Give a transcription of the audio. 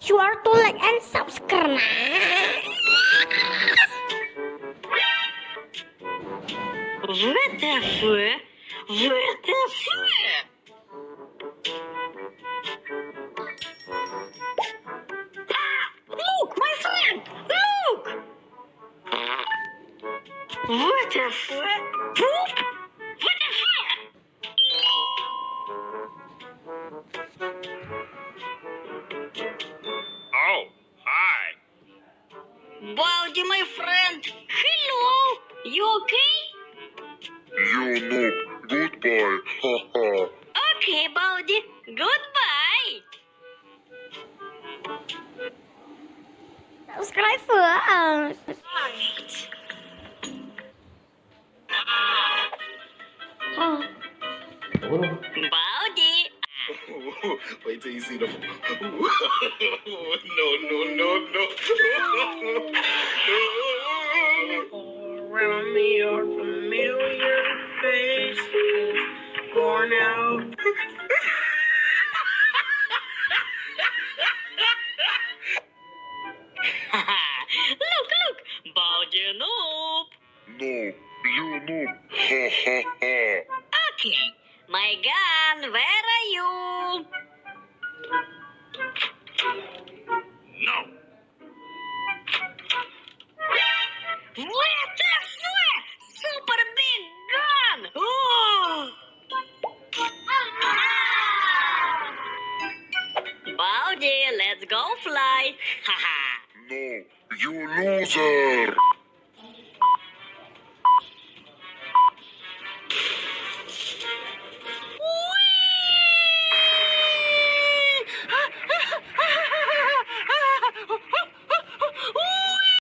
Sure to like and subscribe. WTF? WTF? Look, my friend! Look! WTF? Poop? WTF? Oh, hi. Baldi, my friend! Hello! You okay? You noob. Goodbye. Ha ha. Okay, Baldi. Goodbye! Subscribe first. Oh. Baldi! Wait till you see the. No, no, no, no. Around me are familiar faces, worn out. Look! Baldi noob! No, you noob. Ha ha ha. Okay, my gun, where are you? No. What the fuck? Super big gun! Oh! Baldi, let's go fly! Haha! No, you loser.